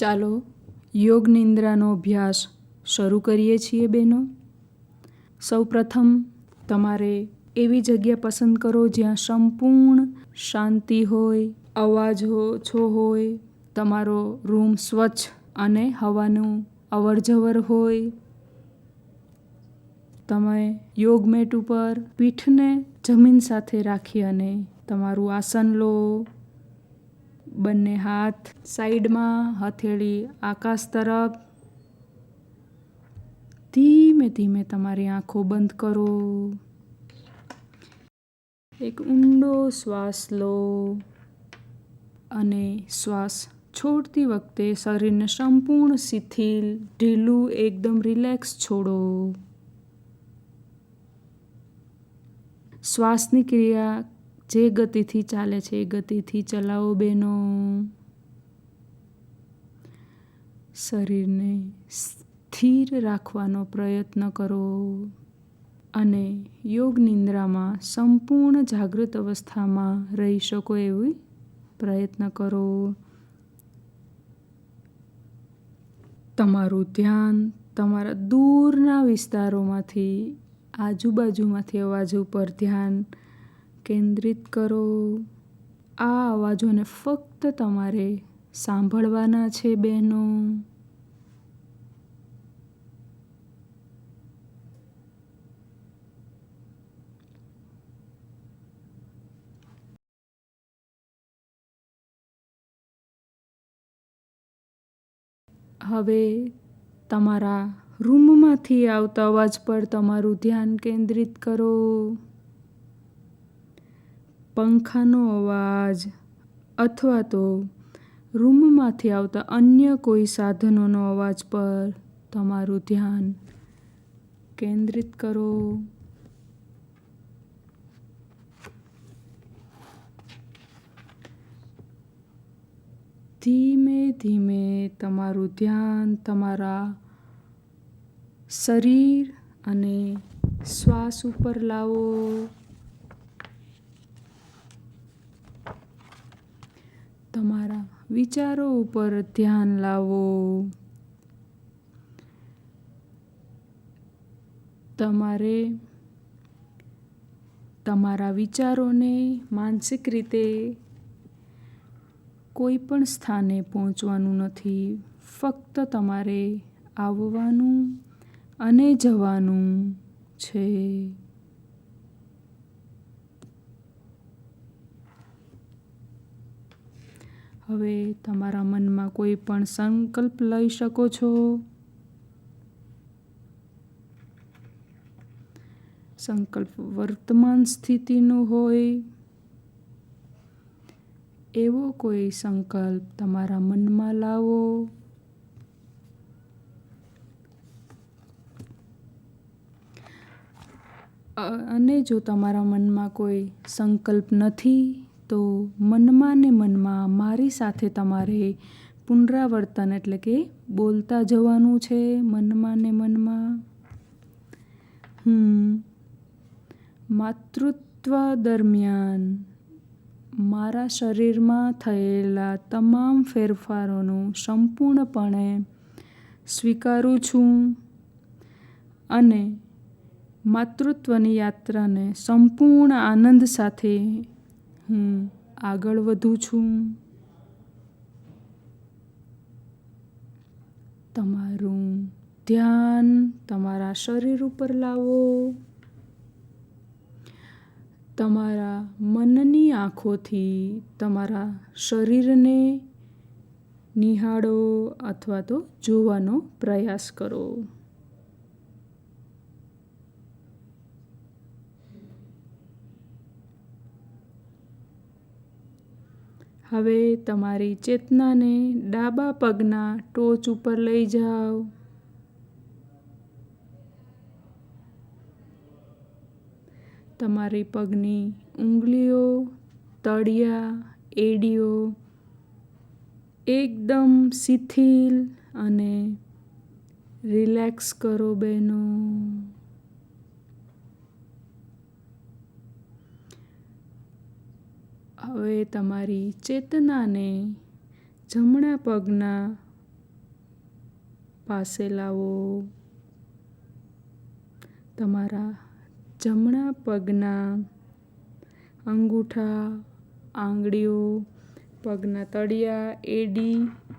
ચાલો યોગ નિંદ્રાનો અભ્યાસ શરૂ કરીએ છીએ બહેનો. સૌપ્રથમ તમારે એવી જગ્યા પસંદ કરો જ્યાં સંપૂર્ણ શાંતિ હોય, અવાજ ઓછો હોય, તમારો રૂમ સ્વચ્છ અને હવાનું અવરજવર હોય. તમે યોગ મેટ ઉપર પીઠને જમીન સાથે રાખી અને તમારું આસન લો. બંને હાથ સાઈડમાં, હથેળી આકાશ તરફ. ધીમે ધીમે તમારી આંખો બંધ કરો. એક ઊંડો શ્વાસ લો અને શ્વાસ છોડતી વખતે શરીરને સંપૂર્ણ શિથિલ, ઢીલું, એકદમ રિલેક્સ છોડો. શ્વાસની ક્રિયા જે ગતિથી ચાલે છે એ ગતિથી ચલાવો બહેનો. શરીરને સ્થિર રાખવાનો પ્રયત્ન કરો અને યોગ નિંદ્રામાં સંપૂર્ણ જાગૃત અવસ્થામાં રહી શકો એવી પ્રયત્ન કરો. તમારું ધ્યાન તમારા દૂરના વિસ્તારોમાંથી, આજુબાજુમાંથી અવાજ ઉપર ધ્યાન કેન્દ્રિત કરો. આ અવાજોને ફક્ત તમારે સાંભળવાના છે બહેનો. હવે તમારા રૂમમાંથી આવતા અવાજ પર તમારું ધ્યાન કેન્દ્રિત કરો. પંખાનો અવાજ અથવા તો રૂમમાંથી આવતા અન્ય કોઈ સાધનોનો અવાજ પર તમારું ધ્યાન કેન્દ્રિત કરો. ધીમે ધીમે તમારું ધ્યાન તમારા શરીર અને શ્વાસ ઉપર લાવો. તમારા વિચારો ઉપર ધ્યાન લાવો. તમારે તમારા વિચારોને માનસિક રીતે કોઈ પણ સ્થાને પહોંચવાનું નથી. ફક્ત તમારે આવવાનું અને જવાનું છે. હવે તમારા મનમાં કોઈ પણ સંકલ્પ લઈ શકો છો. સંકલ્પ વર્તમાન સ્થિતિનો હોય એવો કોઈ સંકલ્પ તમારા મનમાં લાવો. અને જો તમારા મનમાં કોઈ સંકલ્પ નથી તો મનમાં ને મનમાં મારી સાથે તમારે પુનરાવર્તન એટલે કે બોલતા જવાનું છે. મનમાં ને મનમાં માતૃત્વ દરમિયાન મારા શરીરમાં થયેલા તમામ ફેરફારોનું સંપૂર્ણપણે સ્વીકારું છું અને માતૃત્વની યાત્રાને સંપૂર્ણ આનંદ સાથે હું આગળ વધું છું. તમારું ધ્યાન તમારા શરીર ઉપર લાવો. તમારા મનની આંખોથી તમારા શરીરને નિહાળો અથવા તો જોવાનો પ્રયાસ કરો. હવે તમારી ચેતનાને ડાબા પગના ટોચ ઉપર લઈ જાઓ. તમારી પગની ઉંગલીઓ, તળિયા, એડીઓ એકદમ શિથિલ અને રિલેક્સ કરો બહેનો. હવે તમારી ચેતનાને જમણા પગના પાસે લાવો. તમારા જમણા પગના અંગૂઠા, આંગળીઓ, પગના તળિયા, એડી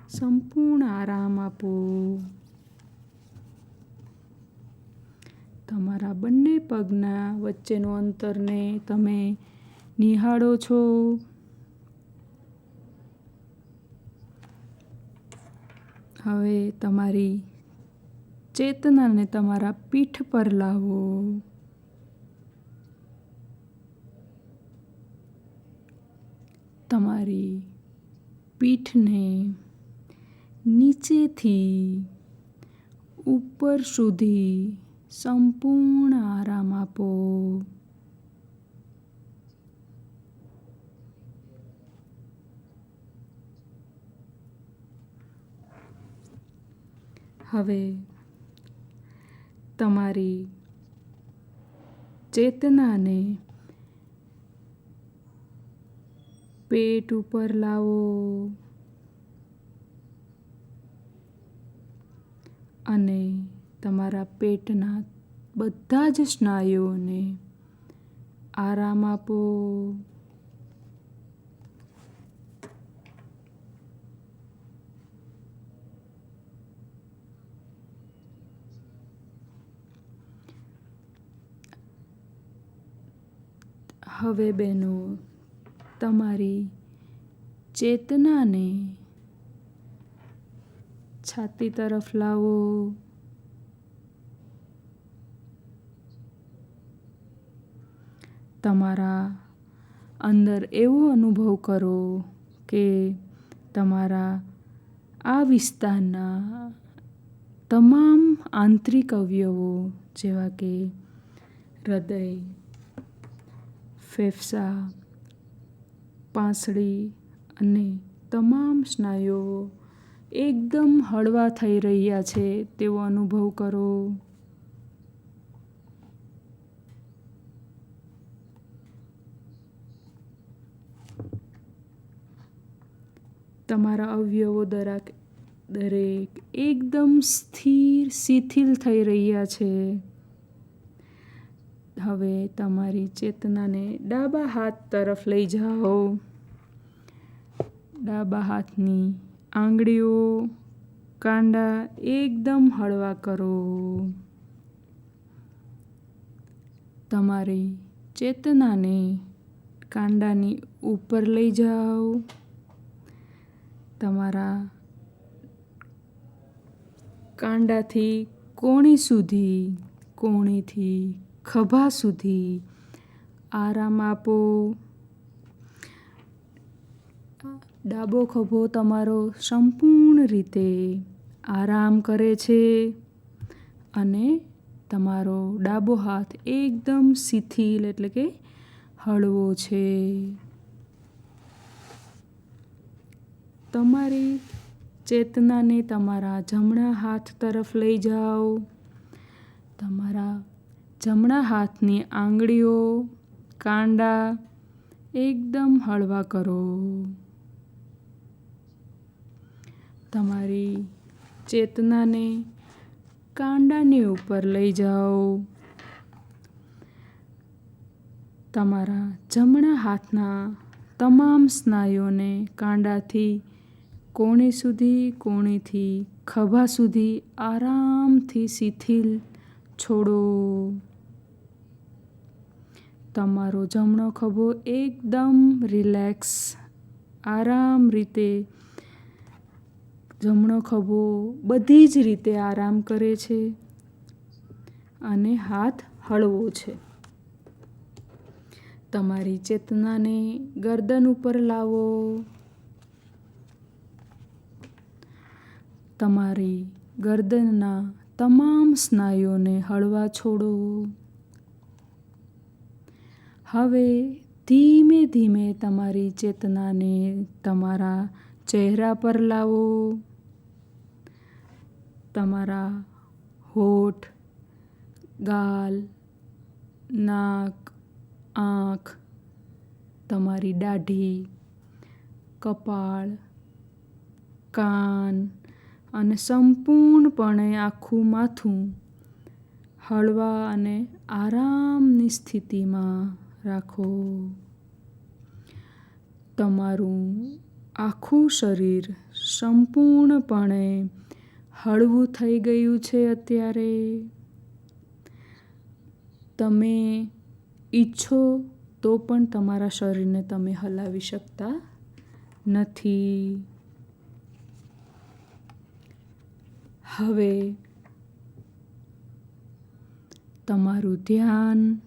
સંપૂર્ણ આરામ આપો. તમારા બંને પગના વચ્ચેનું અંતરને તમે નિહાળો છો. હવે તમારી ચેતનાને તમારા પીઠ પર લાવો. તમારી પીઠને નીચેથી ઉપર સુધી સંપૂર્ણ આરામ આપો. હવે તમારી ચેતનાને પેટ ઉપર લાવો અને તમારા પેટના બધા જ સ્નાયુઓને આરામ આપો. હવે બહેનો, તમારી ચેતનાને છાતી તરફ લાવો. તમારા અંદર એવો અનુભવ કરો કે તમારા આ વિસ્તારના તમામ આંતરિક અવયવો જેવા કે હૃદય, ફેફસા, પાંસળી અને તમામ સ્નાયુઓ એકદમ હળવા થઈ રહ્યા છે તેવો અનુભવ કરો. તમારા અવયવો દરેક એકદમ સ્થિર શિથિલ થઈ રહ્યા છે. હવે તમારી ચેતનાને ડાબા હાથ તરફ લઈ જાઓ. ડાબા હાથની આંગળીઓ, કાંડા એકદમ હળવા કરો. તમારી ચેતનાને કાંડાની ઉપર લઈ જાઓ. તમારા કાંડાથી કોણી સુધી, કોણીથી ખભા સુધી આરામ આપો. ડાબો ખભો તમારો સંપૂર્ણ રીતે આરામ કરે છે અને તમારો ડાબો હાથ એકદમ શિથિલ એટલે કે હળવો છે. તમારી ચેતનાને તમારા જમણા હાથ તરફ લઈ જાઓ. તમારા જમણા હાથની આંગળીઓ, કાંડા એકદમ હળવા કરો. તમારી ચેતનાને કાંડાની ઉપર લઈ જાઓ. તમારા જમણા હાથના તમામ સ્નાયુઓને કાંડાથી કોણી સુધી, કોણીથી ખભા સુધી આરામથી શિથિલ છોડો. તમારો જમણો ખભો એકદમ રિલેક્સ, આરામ રીતે જમણો ખભો બધી જ રીતે આરામ કરે છે અને હાથ હળવો છે. તમારી ચેતનાને ગરદન ઉપર લાવો. તમારી ગરદનના તમામ સ્નાયુઓને હળવા છોડો. હવે ધીમે ધીમે તમારી ચેતનાને તમારા ચહેરા પર લાવો. તમારા હોઠ, ગાલ, નાક, આંખ, તમારી દાઢી, કપાળ, કાન, અને સંપૂર્ણપણે આખું માથું હળવા અને આરામની સ્થિતિમાં રાખો. તમારું આખું શરીર સંપૂર્ણપણે હળવું થઈ ગયું છે. અત્યારે તમે ઈચ્છો તો પણ તમારા શરીરને તમે હલાવી શકતા નથી. હવે તમારું ધ્યાન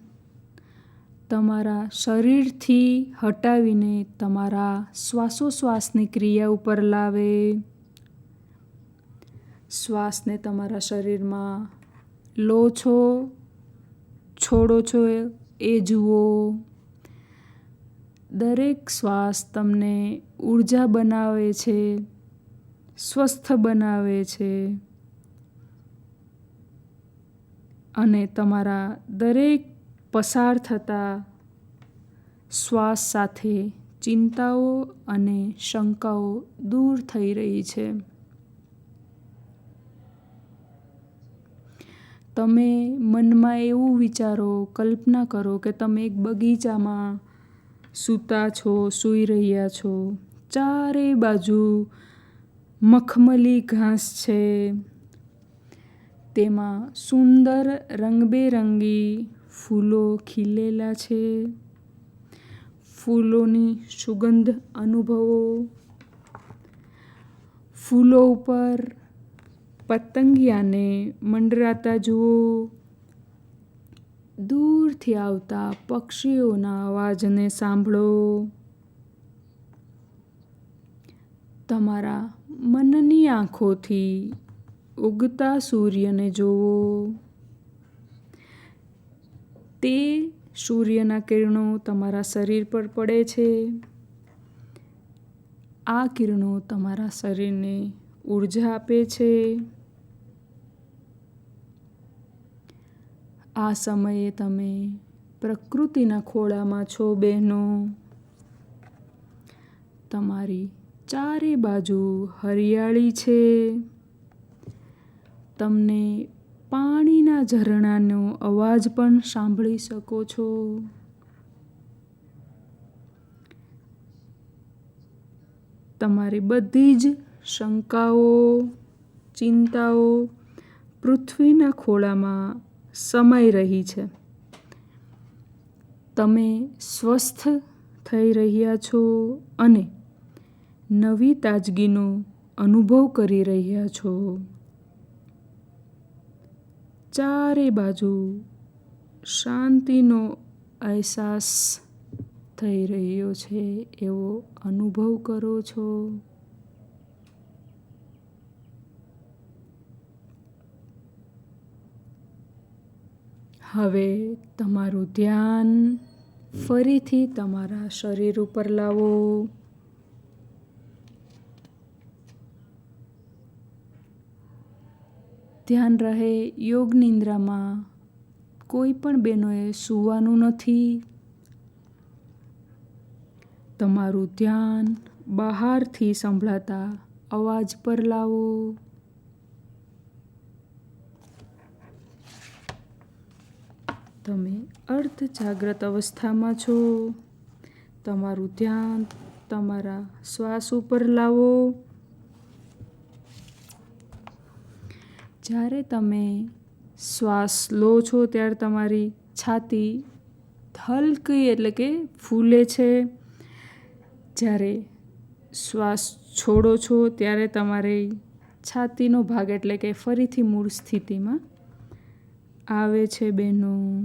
તમારા શરીરથી હટાવીને તમારા શ્વાસોશ્વાસની ક્રિયા ઉપર લાવે. શ્વાસને તમારા શરીરમાં લો છો, છોડો છો એ જુઓ. દરેક શ્વાસ તમને ઊર્જા બનાવે છે, સ્વસ્થ બનાવે છે અને તમારા દરેક પસાર થતા શ્વાસ સાથે ચિંતાઓ અને શંકાઓ દૂર થઈ રહી છે. તમે મનમાં એવું વિચારો, કલ્પના કરો કે તમે એક બગીચામાં સૂતા છો, સૂઈ રહ્યા છો. ચારે બાજુ મખમલી ઘાસ છે. તેમાં સુંદર રંગબેરંગી ફૂલો ખીલેલા છે. ફૂલોની સુગંધ અનુભવો. ફૂલો ઉપર પતંગિયાને મંડરાતા જુઓ. દૂરથી આવતા પક્ષીઓના અવાજને સાંભળો. તમારા મનની આંખોથી ઉગતા સૂર્યને જુઓ. તે સૂર્યના કિરણો તમારા શરીર પર પડે છે. આ કિરણો તમારા શરીરને ઊર્જા આપે છે. આ સમયે તમે પ્રકૃતિના ખોળામાં છો બહેનો. તમારી ચારે બાજુ હરિયાળી છે. તમને પાણીના ઝરણાનો અવાજ પણ સાંભળી શકો છો. તમારી બધી જ શંકાઓ, ચિંતાઓ પૃથ્વીના ખોળામાં સમાઈ રહી છે. તમે સ્વસ્થ થઈ રહ્યા છો અને નવી તાજગીનો અનુભવ કરી રહ્યા છો. ચારે બાજુ શાંતિનો અહેસાસ થઈ રહ્યો છે એવો અનુભવ કરો છો. હવે તમારું ધ્યાન ફરીથી તમારા શરીર ઉપર લાવો. ધ્યાન રહે યોગ નિંદ્રામાં કોઈ પણ બહેનોએ સૂવાનું નથી. તમારું ધ્યાન બહારથી સંભળાતા અવાજ પર લાવો. તમે અર્ધ જાગ્રત અવસ્થામાં છો. તમારું ધ્યાન તમારા શ્વાસ ઉપર લાવો. જ્યારે તમે શ્વાસ લો છો ત્યારે તમારી છાતી હલકી એટલે કે ફૂલે છે. જ્યારે શ્વાસ છોડો છો ત્યારે તમારી છાતીનો ભાગ એટલે કે ફરીથી મૂળ સ્થિતિમાં આવે છે બહેનો.